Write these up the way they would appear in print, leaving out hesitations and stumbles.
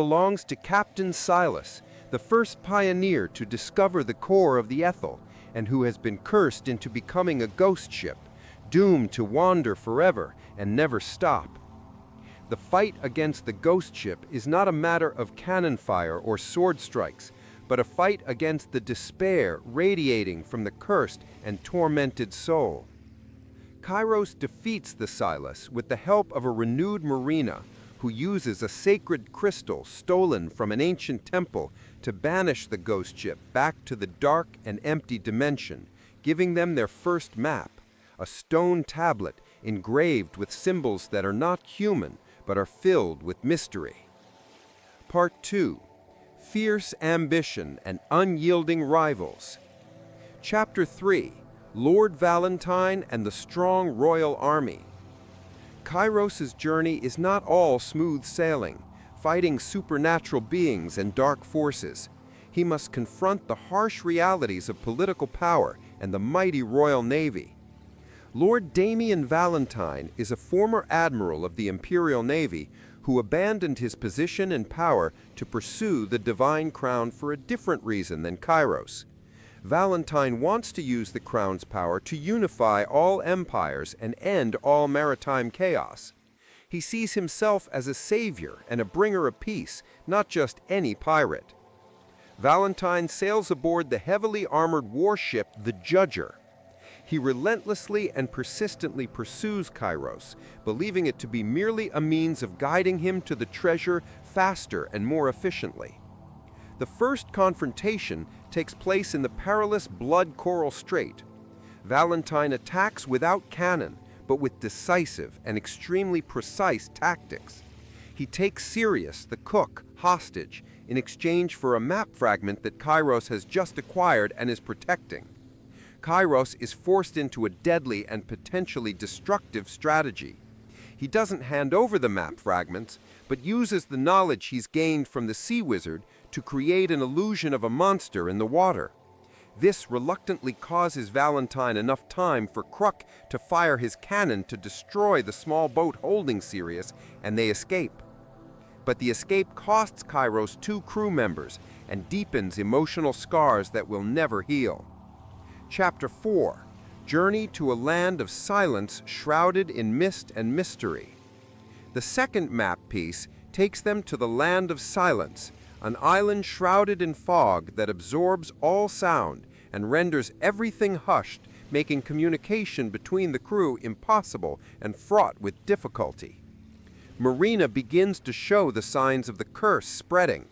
belongs to Captain Silas, the first pioneer to discover the core of the Ethel, and who has been cursed into becoming a ghost ship, doomed to wander forever and never stop. The fight against the ghost ship is not a matter of cannon fire or sword strikes, but a fight against the despair radiating from the cursed and tormented soul. Kairos defeats the Silas with the help of a renewed Marina, who uses a sacred crystal stolen from an ancient temple to banish the ghost ship back to the dark and empty dimension, giving them their first map, a stone tablet engraved with symbols that are not human but are filled with mystery. Part 2. Fierce Ambition and Unyielding Rivals. Chapter 3. Lord Valentine and the Strong Royal Army. Kairos' journey is not all smooth sailing, fighting supernatural beings and dark forces. He must confront the harsh realities of political power and the mighty Royal Navy. Lord Damian Valentine is a former admiral of the Imperial Navy who abandoned his position and power to pursue the divine crown for a different reason than Kairos. Valentine wants to use the crown's power to unify all empires and end all maritime chaos. He sees himself as a savior and a bringer of peace, not just any pirate. Valentine sails aboard the heavily armored warship, the Judger. He relentlessly and persistently pursues Kairos, believing it to be merely a means of guiding him to the treasure faster and more efficiently. The first confrontation takes place in the perilous Blood Coral Strait. Valentine attacks without cannon, but with decisive and extremely precise tactics. He takes Sirius, the cook, hostage in exchange for a map fragment that Kairos has just acquired and is protecting. Kairos is forced into a deadly and potentially destructive strategy. He doesn't hand over the map fragments, but uses the knowledge he's gained from the Sea Wizard to create an illusion of a monster in the water. This reluctantly causes Valentine enough time for Kruk to fire his cannon to destroy the small boat holding Sirius, and they escape. But the escape costs Kairos 2 crew members and deepens emotional scars that will never heal. Chapter 4. Journey to a Land of Silence Shrouded in Mist and Mystery. The second map piece takes them to the Land of Silence, an island shrouded in fog that absorbs all sound and renders everything hushed, making communication between the crew impossible and fraught with difficulty. Marina begins to show the signs of the curse spreading.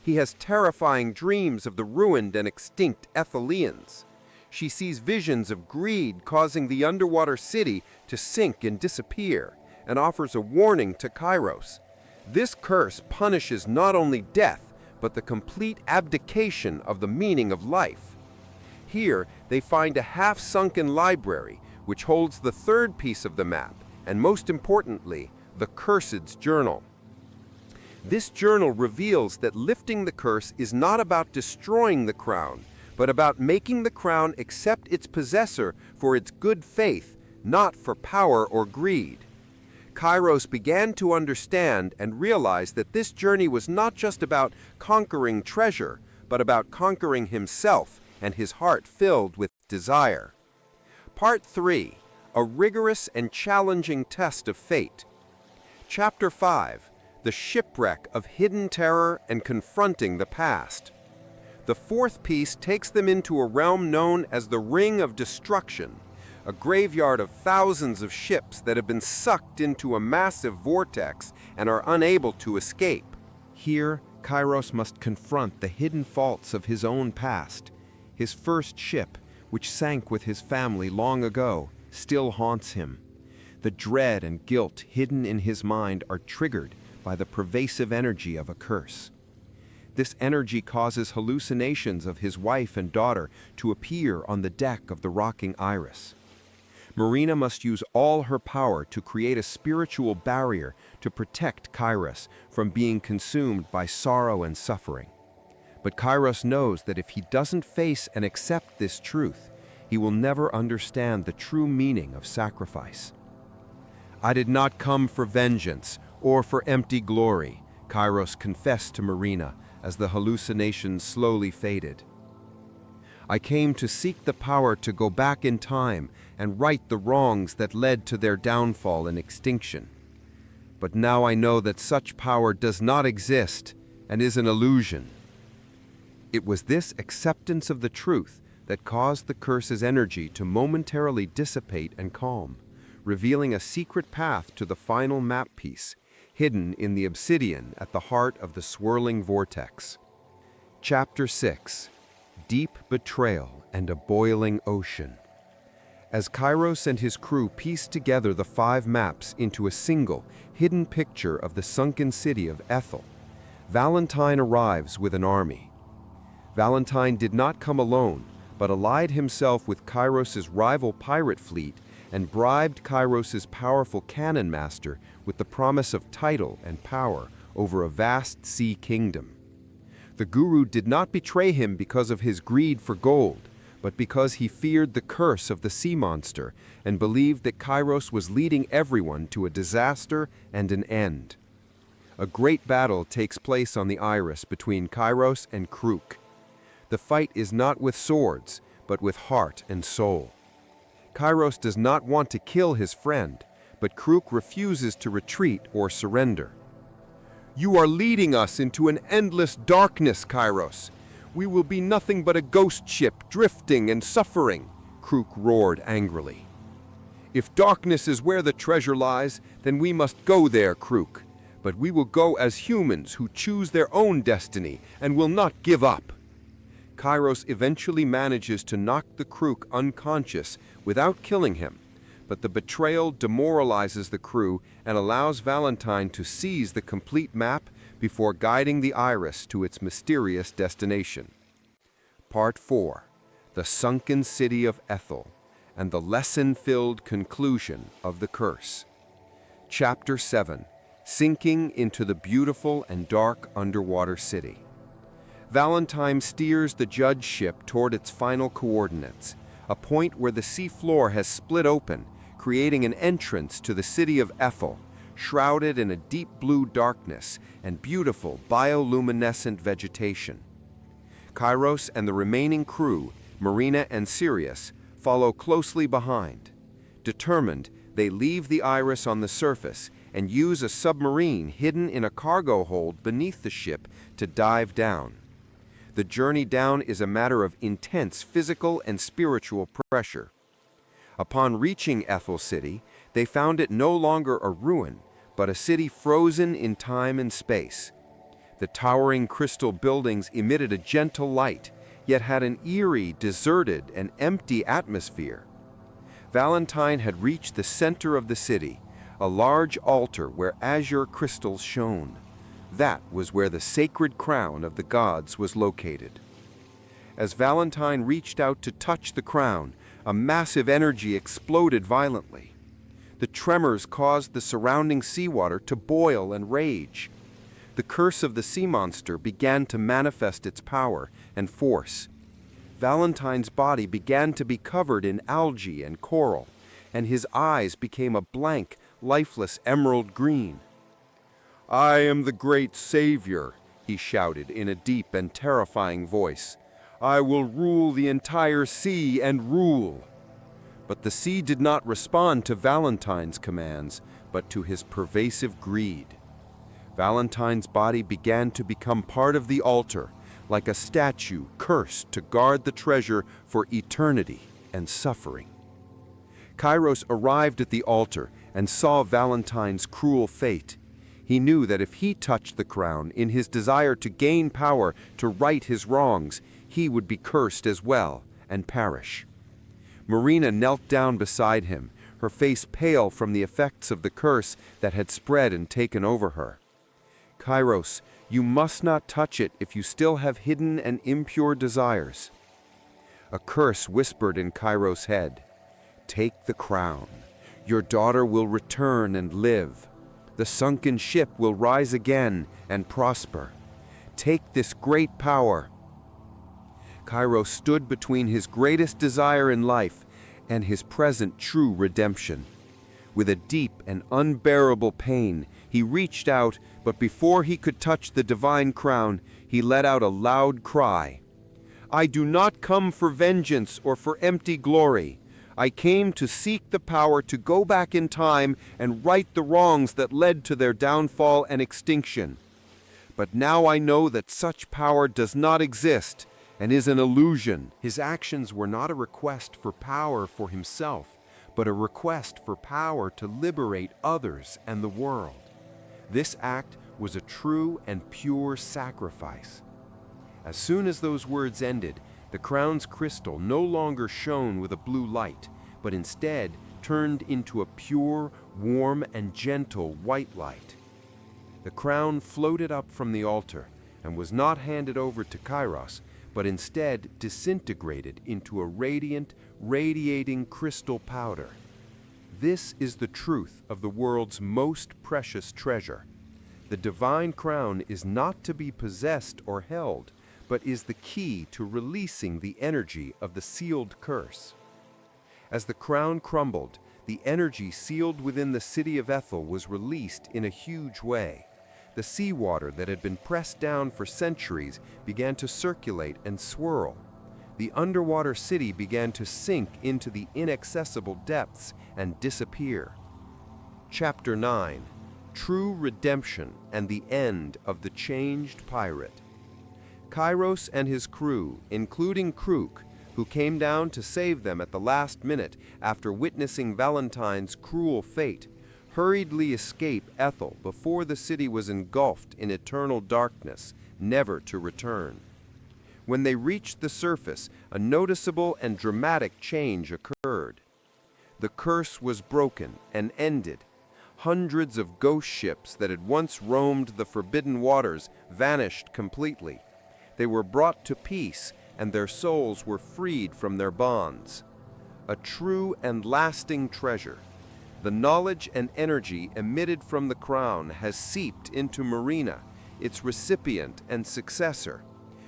He has terrifying dreams of the ruined and extinct Ethelians. She sees visions of greed causing the underwater city to sink and disappear, and offers a warning to Kairos. This curse punishes not only death, but the complete abdication of the meaning of life. Here, they find a half-sunken library, which holds the third piece of the map, and most importantly, the Cursed's journal. This journal reveals that lifting the curse is not about destroying the crown, but about making the crown accept its possessor for its good faith, not for power or greed. Kairos began to understand and realize that this journey was not just about conquering treasure, but about conquering himself and his heart filled with desire. Part 3. A rigorous and challenging test of fate. Chapter 5. The shipwreck of hidden terror and confronting the past. The fourth piece takes them into a realm known as the Ring of Destruction, a graveyard of thousands of ships that have been sucked into a massive vortex and are unable to escape. Here, Kairos must confront the hidden faults of his own past. His first ship, which sank with his family long ago, still haunts him. The dread and guilt hidden in his mind are triggered by the pervasive energy of a curse. This energy causes hallucinations of his wife and daughter to appear on the deck of the rocking Iris. Marina must use all her power to create a spiritual barrier to protect Kairos from being consumed by sorrow and suffering. But Kairos knows that if he doesn't face and accept this truth, he will never understand the true meaning of sacrifice. "I did not come for vengeance or for empty glory," Kairos confessed to Marina as the hallucinations slowly faded. I came to seek the power to go back in time and right the wrongs that led to their downfall and extinction. But now I know that such power does not exist and is an illusion. It was this acceptance of the truth that caused the curse's energy to momentarily dissipate and calm, revealing a secret path to the final map piece, hidden in the obsidian at the heart of the swirling vortex. Chapter 6: Deep Betrayal and a Boiling Ocean. As Kairos and his crew pieced together the 5 maps into a single, hidden picture of the sunken city of Ethel, Valentine arrives with an army. Valentine did not come alone, but allied himself with Kairos's rival pirate fleet and bribed Kairos's powerful cannon master with the promise of title and power over a vast sea kingdom. The guru did not betray him because of his greed for gold, but because he feared the curse of the sea monster and believed that Kairos was leading everyone to a disaster and an end. A great battle takes place on the Iris between Kairos and Krook. The fight is not with swords, but with heart and soul. Kairos does not want to kill his friend, but Krook refuses to retreat or surrender. "You are leading us into an endless darkness, Kairos. We will be nothing but a ghost ship drifting and suffering," Krook roared angrily. "If darkness is where the treasure lies, then we must go there, Krook. But we will go as humans who choose their own destiny and will not give up." Kairos eventually manages to knock the Krook unconscious without killing him, but the betrayal demoralizes the crew and allows Valentine to seize the complete map before guiding the Iris to its mysterious destination. Part 4: The Sunken City of Ethel and the Lesson-Filled Conclusion of the Curse. Chapter 7: Sinking into the Beautiful and Dark Underwater City. Valentine steers the Judge ship toward its final coordinates, a point where the sea floor has split open, creating an entrance to the city of Ethel, shrouded in a deep blue darkness and beautiful bioluminescent vegetation. Kairos and the remaining crew, Marina and Sirius, follow closely behind. Determined, they leave the Iris on the surface and use a submarine hidden in a cargo hold beneath the ship to dive down. The journey down is a matter of intense physical and spiritual pressure. Upon reaching Ethel City, they found it no longer a ruin, but a city frozen in time and space. The towering crystal buildings emitted a gentle light, yet had an eerie, deserted, and empty atmosphere. Valentine had reached the center of the city, a large altar where azure crystals shone. That was where the sacred crown of the gods was located. As Valentine reached out to touch the crown, a massive energy exploded violently. The tremors caused the surrounding seawater to boil and rage. The curse of the sea monster began to manifest its power and force. Valentine's body began to be covered in algae and coral, and his eyes became a blank, lifeless emerald green. "I am the great savior," he shouted in a deep and terrifying voice. "I will rule the entire sea and rule." But the sea did not respond to Valentine's commands, but to his pervasive greed. Valentine's body began to become part of the altar, like a statue cursed to guard the treasure for eternity and suffering. Kairos arrived at the altar and saw Valentine's cruel fate. He knew that if he touched the crown in his desire to gain power to right his wrongs, he would be cursed as well and perish. Marina knelt down beside him, her face pale from the effects of the curse that had spread and taken over her. "Kairos, you must not touch it if you still have hidden and impure desires." A curse whispered in Kairos' head. "Take the crown. Your daughter will return and live. The sunken ship will rise again and prosper. Take this great power." Kairos stood between his greatest desire in life and his present true redemption. With a deep and unbearable pain, he reached out, but before he could touch the divine crown, he let out a loud cry. "I do not come for vengeance or for empty glory. I came to seek the power to go back in time and right the wrongs that led to their downfall and extinction. But now I know that such power does not exist and is an illusion." His actions were not a request for power for himself, but a request for power to liberate others and the world. This act was a true and pure sacrifice. As soon as those words ended, the crown's crystal no longer shone with a blue light, but instead turned into a pure, warm, and gentle white light. The crown floated up from the altar and was not handed over to Kairos, but instead disintegrated into a radiant, radiating crystal powder. This is the truth of the world's most precious treasure. The divine crown is not to be possessed or held, but is the key to releasing the energy of the sealed curse. As the crown crumbled, the energy sealed within the city of Ethel was released in a huge way. The seawater that had been pressed down for centuries began to circulate and swirl. The underwater city began to sink into the inaccessible depths and disappear. Chapter 9: True Redemption and the End of the Changed Pirate. Kairos and his crew, including Krook, who came down to save them at the last minute after witnessing Valentine's cruel fate, hurriedly escape Ethel before the city was engulfed in eternal darkness, never to return. When they reached the surface, a noticeable and dramatic change occurred. The curse was broken and ended. Hundreds of ghost ships that had once roamed the forbidden waters vanished completely. They were brought to peace, and their souls were freed from their bonds. A true and lasting treasure. The knowledge and energy emitted from the crown has seeped into Marina, its recipient and successor.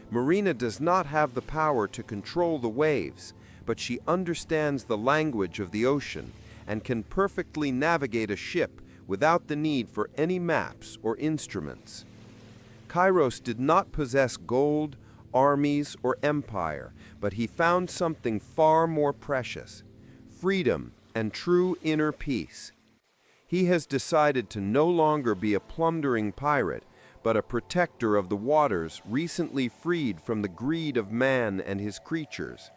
Marina does not have the power to control the waves, but she understands the language of the ocean and can perfectly navigate a ship without the need for any maps or instruments. Kairos did not possess gold, armies, or empire, but he found something far more precious: freedom and true inner peace. He has decided to no longer be a plundering pirate, but a protector of the waters recently freed from the greed of man and his creatures.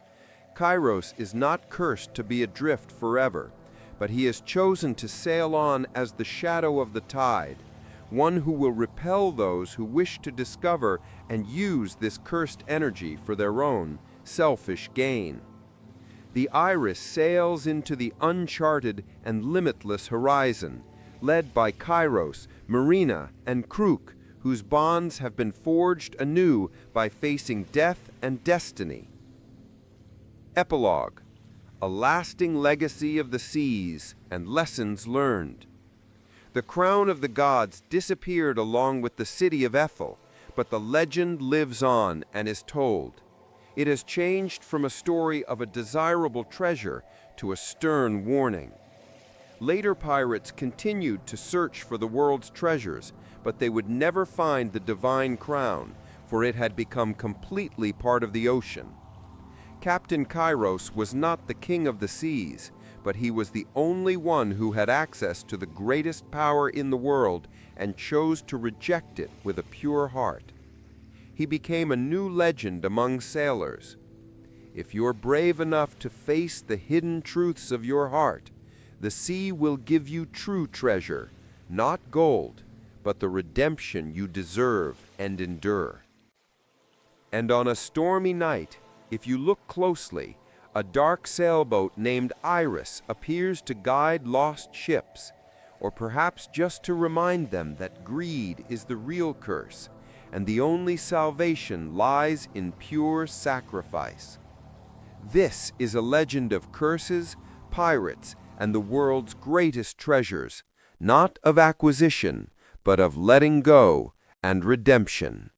Kairos is not cursed to be adrift forever, but he has chosen to sail on as the shadow of the tide, one who will repel those who wish to discover and use this cursed energy for their own selfish gain. The Iris sails into the uncharted and limitless horizon, led by Kairos, Marina, and Krook, whose bonds have been forged anew by facing death and destiny. Epilogue: A lasting legacy of the seas and lessons learned. The crown of the gods disappeared along with the city of Ethel, but the legend lives on and is told. It has changed from a story of a desirable treasure to a stern warning. Later pirates continued to search for the world's treasures, but they would never find the divine crown, for it had become completely part of the ocean. Captain Kairos was not the king of the seas, but he was the only one who had access to the greatest power in the world and chose to reject it with a pure heart. He became a new legend among sailors. If you're brave enough to face the hidden truths of your heart, the sea will give you true treasure, not gold, but the redemption you deserve and endure. And on a stormy night, if you look closely, a dark sailboat named Iris appears to guide lost ships, or perhaps just to remind them that greed is the real curse, and the only salvation lies in pure sacrifice. This is a legend of curses, pirates, and the world's greatest treasures, not of acquisition, but of letting go and redemption.